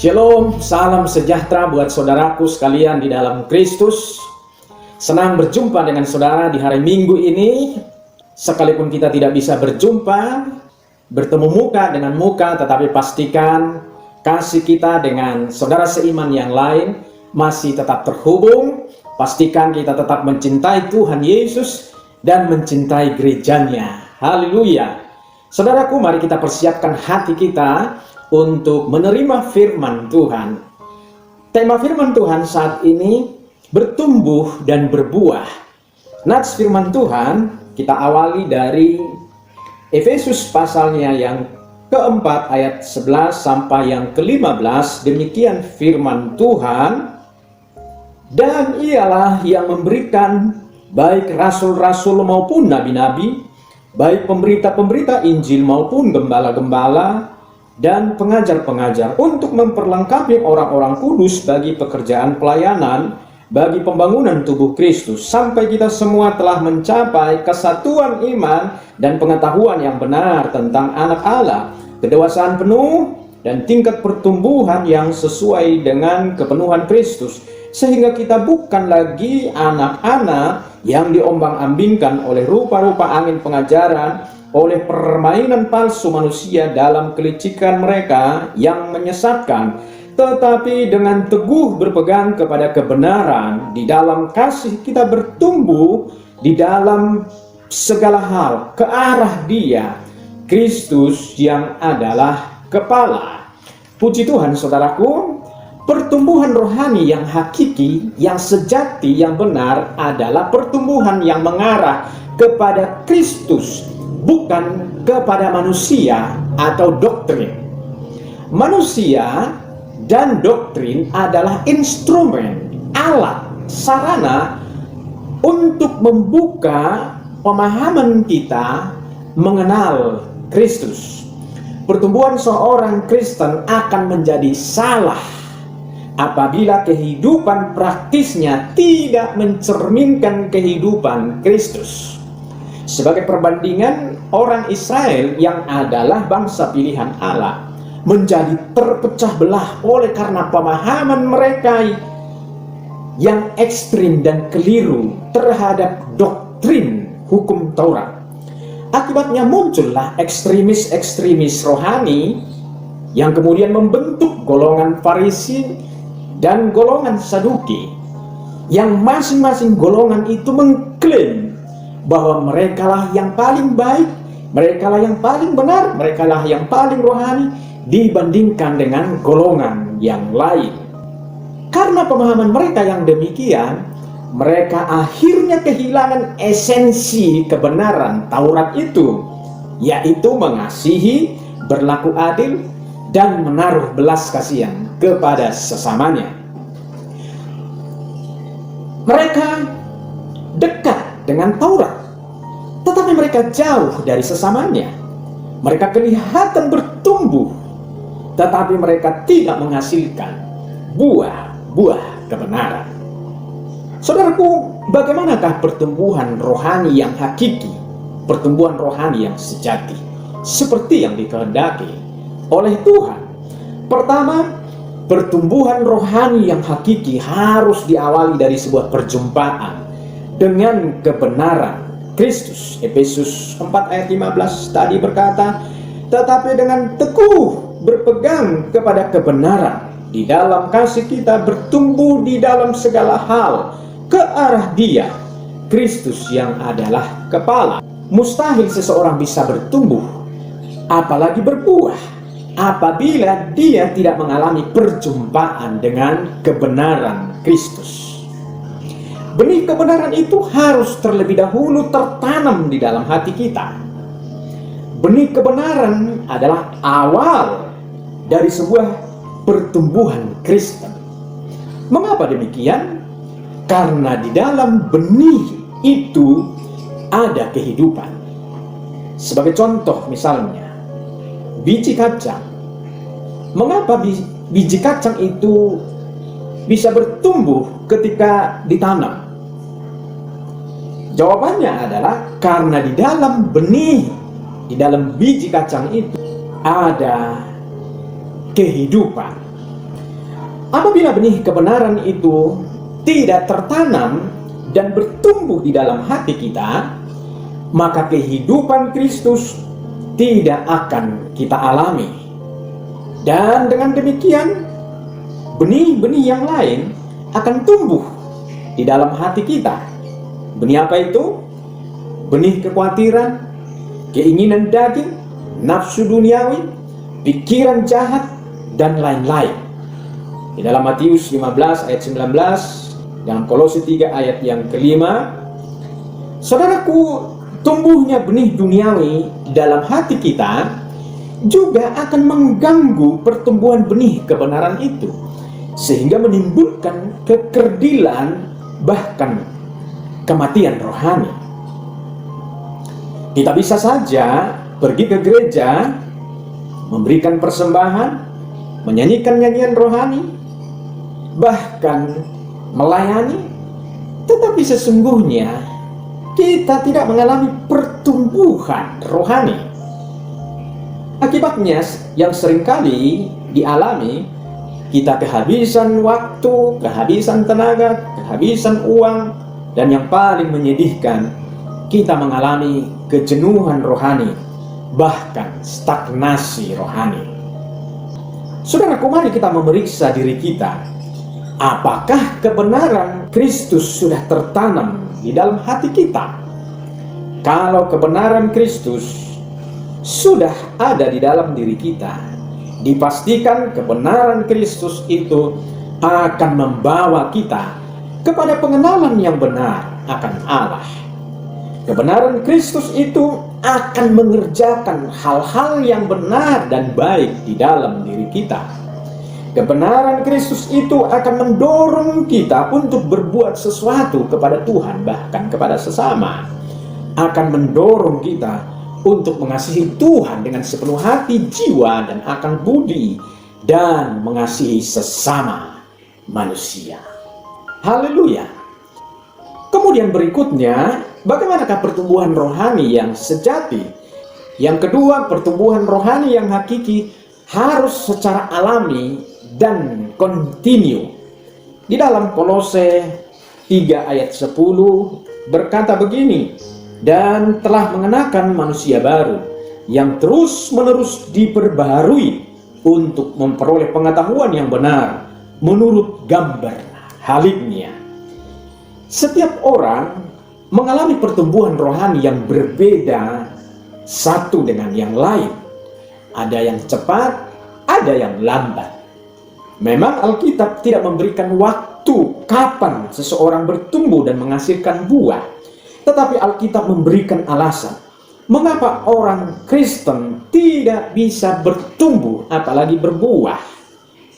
Shalom, salam sejahtera buat saudaraku sekalian di dalam Kristus. Senang berjumpa dengan saudara di hari Minggu ini. Sekalipun kita tidak bisa bertemu muka dengan muka, tetapi pastikan kasih kita dengan saudara seiman yang lain masih tetap terhubung. Pastikan kita tetap mencintai Tuhan Yesus dan mencintai gerejanya. Haleluya. Saudaraku, mari kita persiapkan hati kita untuk menerima firman Tuhan. Tema firman Tuhan saat ini bertumbuh dan berbuah. Nats firman Tuhan kita awali dari Efesus pasalnya yang keempat ayat 11 sampai yang ke-15. Demikian firman Tuhan. Dan ialah yang memberikan baik rasul-rasul maupun nabi-nabi, baik pemberita-pemberita Injil maupun gembala-gembala dan pengajar-pengajar untuk memperlengkapi orang-orang kudus bagi pekerjaan pelayanan, bagi pembangunan tubuh Kristus, sampai kita semua telah mencapai kesatuan iman dan pengetahuan yang benar tentang anak Allah, kedewasaan penuh dan tingkat pertumbuhan yang sesuai dengan kepenuhan Kristus, sehingga kita bukan lagi anak-anak yang diombang-ambingkan oleh rupa-rupa angin pengajaran, oleh permainan palsu manusia dalam kelicikan mereka yang menyesatkan, tetapi dengan teguh berpegang kepada kebenaran, di dalam kasih kita bertumbuh di dalam segala hal ke arah Dia, Kristus yang adalah kepala. Puji Tuhan saudaraku, pertumbuhan rohani yang hakiki, yang sejati, yang benar adalah pertumbuhan yang mengarah kepada Kristus, bukan kepada manusia atau doktrin. Manusia dan doktrin adalah instrumen, alat, sarana untuk membuka pemahaman kita mengenal Kristus. Pertumbuhan seorang Kristen akan menjadi salah apabila kehidupan praktisnya tidak mencerminkan kehidupan Kristus. Sebagai perbandingan, orang Israel yang adalah bangsa pilihan Allah menjadi terpecah belah oleh karena pemahaman mereka yang ekstrim dan keliru terhadap doktrin hukum Taurat. Akibatnya muncullah ekstremis-ekstremis rohani yang kemudian membentuk golongan Farisi dan golongan Saduki, yang masing-masing golongan itu mengklaim bahwa merekalah yang paling baik, merekalah yang paling benar, merekalah yang paling rohani dibandingkan dengan golongan yang lain. Karena pemahaman mereka yang demikian, mereka akhirnya kehilangan esensi kebenaran Taurat itu, yaitu mengasihi, berlaku adil, dan menaruh belas kasihan kepada sesamanya. Mereka dekat dengan Taurat, tetapi mereka jauh dari sesamanya. Mereka kelihatan bertumbuh, tetapi mereka tidak menghasilkan buah-buah kebenaran. Saudaraku, bagaimanakah pertumbuhan rohani yang hakiki, pertumbuhan rohani yang sejati, seperti yang dikehendaki oleh Tuhan? Pertama, pertumbuhan rohani yang hakiki harus diawali dari sebuah perjumpaan dengan kebenaran Kristus. Efesus 4 ayat 15 tadi berkata, tetapi dengan teguh berpegang kepada kebenaran, di dalam kasih kita bertumbuh di dalam segala hal ke arah Dia, Kristus yang adalah kepala. Mustahil seseorang bisa bertumbuh, apalagi berbuah, apabila dia tidak mengalami perjumpaan dengan kebenaran Kristus. Benih kebenaran itu harus terlebih dahulu tertanam di dalam hati kita. Benih kebenaran adalah awal dari sebuah pertumbuhan Kristen. Mengapa demikian? Karena di dalam benih itu ada kehidupan. Sebagai contoh misalnya, biji kacang. Mengapa biji kacang itu bisa bertumbuh ketika ditanam? Jawabannya adalah karena di dalam benih, di dalam biji kacang itu ada kehidupan. Apabila benih kebenaran itu tidak tertanam dan bertumbuh di dalam hati kita, maka kehidupan Kristus tidak akan kita alami. Dan dengan demikian, benih-benih yang lain akan tumbuh di dalam hati kita. Benih apa itu? Benih kekhawatiran, keinginan daging, nafsu duniawi, pikiran jahat, dan lain-lain. Di dalam Matius 15 ayat 19, dalam Kolose 3 ayat yang kelima, saudaraku, tumbuhnya benih duniawi dalam hati kita juga akan mengganggu pertumbuhan benih kebenaran itu, sehingga menimbulkan kekerdilan, bahkan kematian rohani. Kita bisa saja pergi ke gereja, memberikan persembahan, menyanyikan nyanyian rohani, bahkan melayani, tetapi sesungguhnya kita tidak mengalami pertumbuhan rohani. Akibatnya yang seringkali dialami, kita kehabisan waktu, kehabisan tenaga, kehabisan uang, dan yang paling menyedihkan, kita mengalami kejenuhan rohani, bahkan stagnasi rohani. Saudaraku, mari kita memeriksa diri kita. Apakah kebenaran Kristus sudah tertanam di dalam hati kita? Kalau kebenaran Kristus sudah ada di dalam diri kita, dipastikan kebenaran Kristus itu akan membawa kita kepada pengenalan yang benar akan Allah. Kebenaran Kristus itu akan mengerjakan hal-hal yang benar dan baik di dalam diri kita. Kebenaran Kristus itu akan mendorong kita untuk berbuat sesuatu kepada Tuhan, bahkan kepada sesama. Akan mendorong kita untuk mengasihi Tuhan dengan sepenuh hati, jiwa, dan akal budi, dan mengasihi sesama manusia. Haleluya. Kemudian berikutnya, bagaimanakah pertumbuhan rohani yang sejati? Yang kedua, pertumbuhan rohani yang hakiki harus secara alami dan kontinu. Di dalam Kolose 3 ayat 10 berkata begini, dan telah mengenakan manusia baru yang terus-menerus diperbaharui untuk memperoleh pengetahuan yang benar menurut gambar haliknya. Setiap orang mengalami pertumbuhan rohani yang berbeda satu dengan yang lain. Ada yang cepat, ada yang lambat. Memang Alkitab tidak memberikan waktu kapan seseorang bertumbuh dan menghasilkan buah. Tetapi Alkitab memberikan alasan mengapa orang Kristen tidak bisa bertumbuh apalagi berbuah.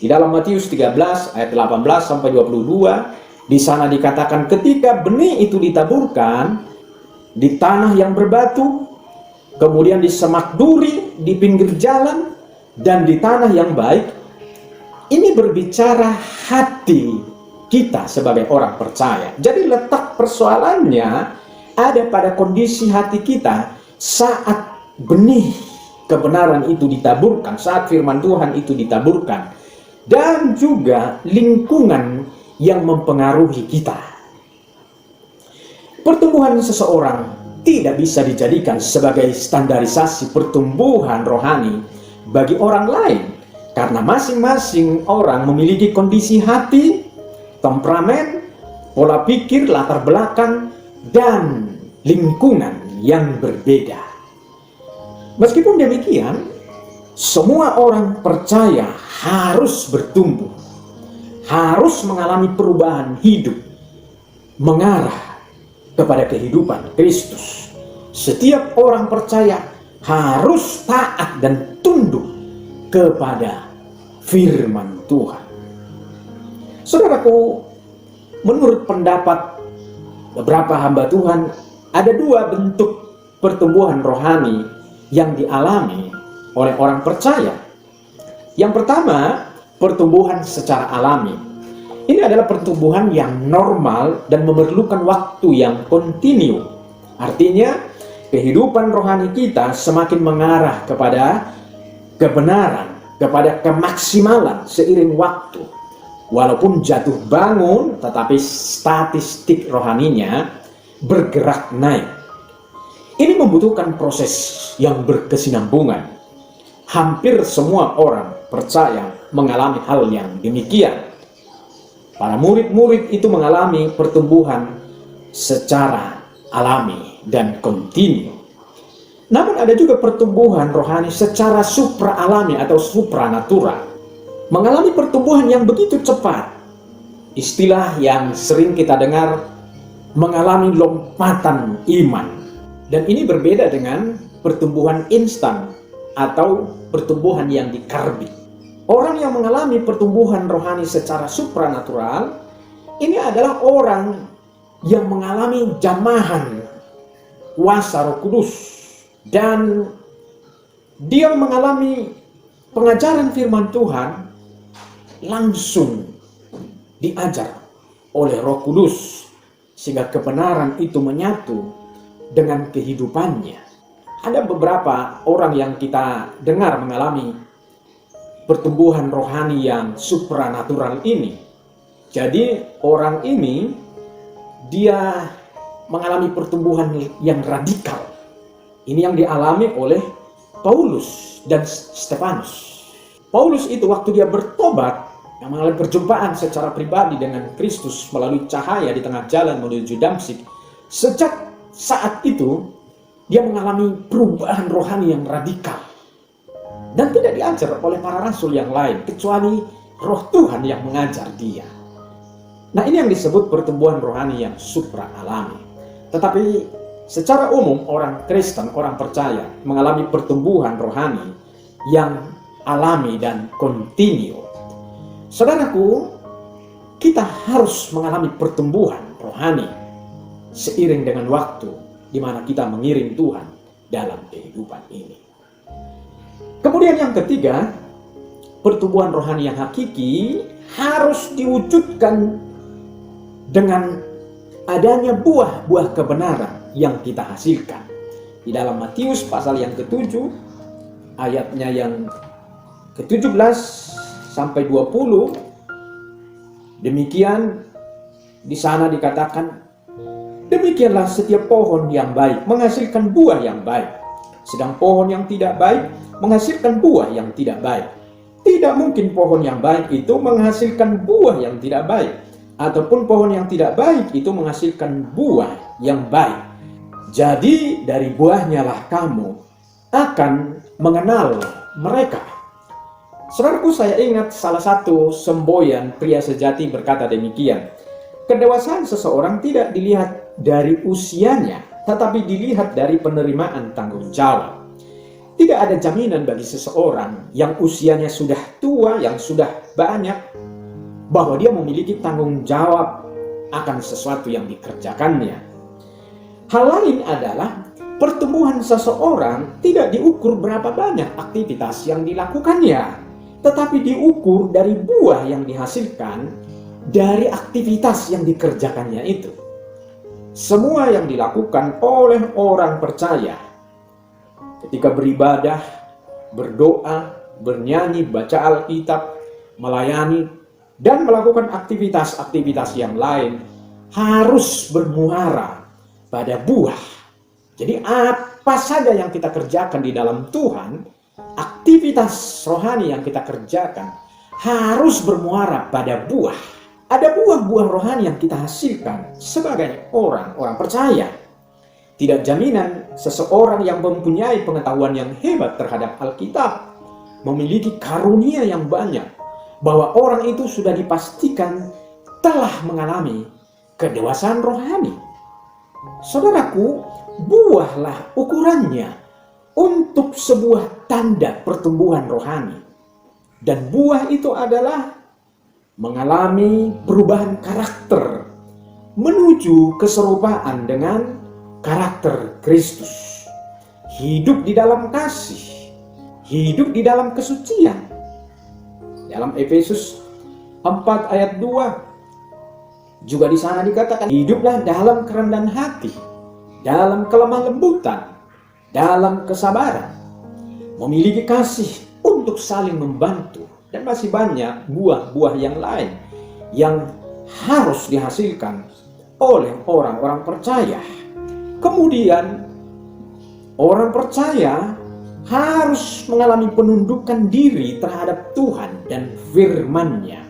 Di dalam Matius 13 ayat 18 sampai 22, di sana dikatakan ketika benih itu ditaburkan di tanah yang berbatu, kemudian di semak duri, di pinggir jalan, dan di tanah yang baik. Ini berbicara hati kita sebagai orang percaya. Jadi letak persoalannya ada pada kondisi hati kita saat benih kebenaran itu ditaburkan, saat firman Tuhan itu ditaburkan, dan juga lingkungan yang mempengaruhi kita. Pertumbuhan seseorang tidak bisa dijadikan sebagai standarisasi pertumbuhan rohani bagi orang lain, karena masing-masing orang memiliki kondisi hati, temperamen, pola pikir, latar belakang, dan lingkungan yang berbeda. Meskipun demikian, semua orang percaya harus bertumbuh, harus mengalami perubahan hidup mengarah kepada kehidupan Kristus. Setiap orang percaya harus taat dan tunduk kepada firman Tuhan. Saudaraku, menurut pendapat beberapa hamba Tuhan, ada dua bentuk pertumbuhan rohani yang dialami oleh orang percaya. Yang pertama, pertumbuhan secara alami. Ini adalah pertumbuhan yang normal dan memerlukan waktu yang kontinu. Artinya, kehidupan rohani kita semakin mengarah kepada kebenaran, kepada kemaksimalan seiring waktu. Walaupun jatuh bangun, tetapi statistik rohaninya bergerak naik. Ini membutuhkan proses yang berkesinambungan. Hampir semua orang percaya mengalami hal yang demikian. Para murid-murid itu mengalami pertumbuhan secara alami dan kontinu. Namun ada juga pertumbuhan rohani secara supra-alami atau supranatural. Mengalami pertumbuhan yang begitu cepat. Istilah yang sering kita dengar, mengalami lompatan iman. Dan ini berbeda dengan pertumbuhan instan atau pertumbuhan yang dikarbit. Orang yang mengalami pertumbuhan rohani secara supranatural, ini adalah orang yang mengalami jamahan kuasa Roh Kudus. Dan dia mengalami pengajaran firman Tuhan langsung diajar oleh Roh Kudus, sehingga kebenaran itu menyatu dengan kehidupannya. Ada beberapa orang yang kita dengar mengalami pertumbuhan rohani yang supranatural ini. Jadi orang ini dia mengalami pertumbuhan yang radikal. Ini yang dialami oleh Paulus dan Stefanus. Paulus itu waktu dia bertobat, yang mengalami perjumpaan secara pribadi dengan Kristus melalui cahaya di tengah jalan menuju Damsyik. Sejak saat itu, dia mengalami perubahan rohani yang radikal. Dan tidak diajar oleh para rasul yang lain, kecuali Roh Tuhan yang mengajar dia. Nah, ini yang disebut pertumbuhan rohani yang supra-alami. Tetapi secara umum orang Kristen, orang percaya mengalami pertumbuhan rohani yang alami dan kontinu. Saudaraku, kita harus mengalami pertumbuhan rohani seiring dengan waktu di mana kita mengiring Tuhan dalam kehidupan ini. Kemudian yang ketiga, pertumbuhan rohani yang hakiki harus diwujudkan dengan adanya buah-buah kebenaran yang kita hasilkan. Di dalam Matius pasal yang ke-7, ayatnya yang ke-17 sampai 20, demikian di sana dikatakan, demikianlah setiap pohon yang baik menghasilkan buah yang baik, sedang pohon yang tidak baik menghasilkan buah yang tidak baik. Tidak mungkin pohon yang baik itu menghasilkan buah yang tidak baik, ataupun pohon yang tidak baik itu menghasilkan buah yang baik. Jadi dari buahnya lah kamu akan mengenal mereka. Saudaraku, saya ingat salah satu semboyan pria sejati berkata demikian. Kedewasaan seseorang tidak dilihat dari usianya, tetapi dilihat dari penerimaan tanggung jawab. Tidak ada jaminan bagi seseorang yang usianya sudah tua, yang sudah banyak, bahwa dia memiliki tanggung jawab akan sesuatu yang dikerjakannya. Hal lain adalah pertumbuhan seseorang tidak diukur berapa banyak aktivitas yang dilakukannya, tetapi diukur dari buah yang dihasilkan dari aktivitas yang dikerjakannya itu. Semua yang dilakukan oleh orang percaya ketika beribadah, berdoa, bernyanyi, baca Alkitab, melayani, dan melakukan aktivitas-aktivitas yang lain harus bermuara pada buah. Jadi apa saja yang kita kerjakan di dalam Tuhan, aktivitas rohani yang kita kerjakan harus bermuara pada buah. Ada buah-buah rohani yang kita hasilkan sebagai orang-orang percaya. Tidak jaminan seseorang yang mempunyai pengetahuan yang hebat terhadap Alkitab, memiliki karunia yang banyak, bahwa orang itu sudah dipastikan telah mengalami kedewasaan rohani. Saudaraku, buahlah ukurannya untuk sebuah tanda pertumbuhan rohani. Dan buah itu adalah mengalami perubahan karakter menuju keserupaan dengan karakter Kristus. Hidup di dalam kasih, hidup di dalam kesucian. Dalam Efesus 4 ayat 2 juga di sana dikatakan, hiduplah dalam kerendahan hati, dalam kelemah lembutan, dalam kesabaran, memiliki kasih untuk saling membantu, dan masih banyak buah-buah yang lain yang harus dihasilkan oleh orang-orang percaya. Kemudian orang percaya harus mengalami penundukan diri terhadap Tuhan dan firman-Nya.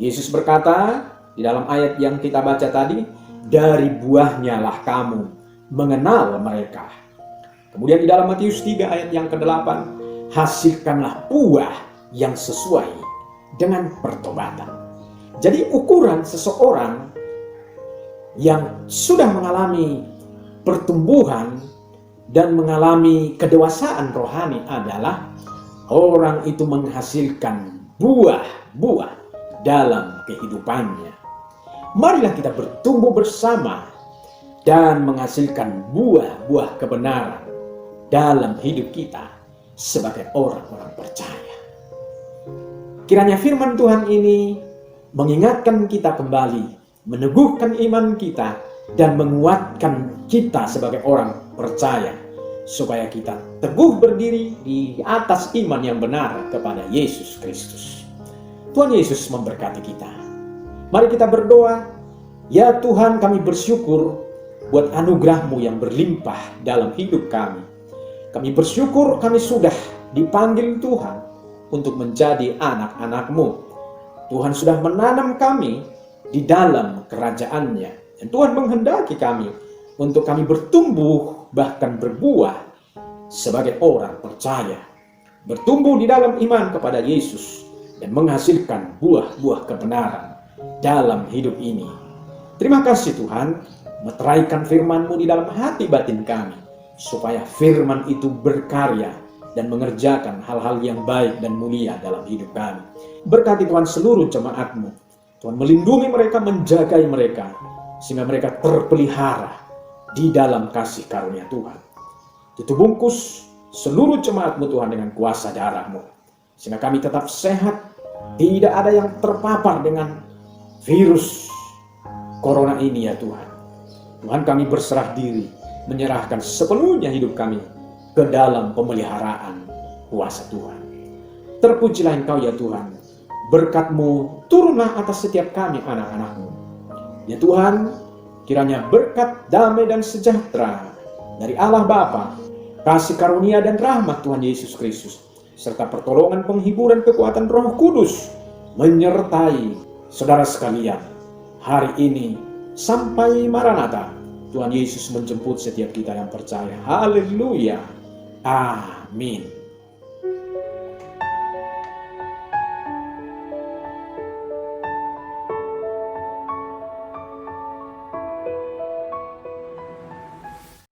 Yesus berkata di dalam ayat yang kita baca tadi, dari buahnya lah kamu mengenal mereka. Kemudian di dalam Matius 3 ayat yang ke-8, hasilkanlah buah yang sesuai dengan pertobatan. Jadi ukuran seseorang yang sudah mengalami pertumbuhan dan mengalami kedewasaan rohani adalah orang itu menghasilkan buah-buah dalam kehidupannya. Marilah kita bertumbuh bersama dan menghasilkan buah-buah kebenaran dalam hidup kita sebagai orang-orang percaya. Kiranya firman Tuhan ini mengingatkan kita kembali, meneguhkan iman kita, dan menguatkan kita sebagai orang percaya, supaya kita teguh berdiri di atas iman yang benar kepada Yesus Kristus. Tuhan Yesus memberkati kita. Mari kita berdoa. Ya Tuhan, kami bersyukur buat anugerah-Mu yang berlimpah dalam hidup kami. Kami bersyukur kami sudah dipanggil Tuhan untuk menjadi anak-anak-Mu. Tuhan sudah menanam kami di dalam kerajaan-Nya. Dan Tuhan menghendaki kami untuk kami bertumbuh bahkan berbuah sebagai orang percaya. Bertumbuh di dalam iman kepada Yesus dan menghasilkan buah-buah kebenaran dalam hidup ini. Terima kasih Tuhan, meteraikan firman-Mu di dalam hati batin kami, supaya firman itu berkarya dan mengerjakan hal-hal yang baik dan mulia dalam hidup kami. Berkati Tuhan seluruh jemaat-Mu. Tuhan melindungi mereka, menjagai mereka, sehingga mereka terpelihara di dalam kasih karunia Tuhan. Tutup bungkus seluruh jemaat-Mu Tuhan dengan kuasa darah-Mu, sehingga kami tetap sehat, tidak ada yang terpapar dengan virus corona ini ya Tuhan. Tuhan, kami berserah diri, menyerahkan sepenuhnya hidup kami ke dalam pemeliharaan kuasa Tuhan. Terpujilah Engkau ya Tuhan. Berkat-Mu turunlah atas setiap kami anak-anak-Mu. Ya Tuhan, kiranya berkat, damai dan sejahtera dari Allah Bapa, kasih karunia dan rahmat Tuhan Yesus Kristus, serta pertolongan, penghiburan, kekuatan Roh Kudus menyertai saudara sekalian hari ini sampai Maranatha. Tuhan Yesus menjemput setiap kita yang percaya. Haleluya. Amin.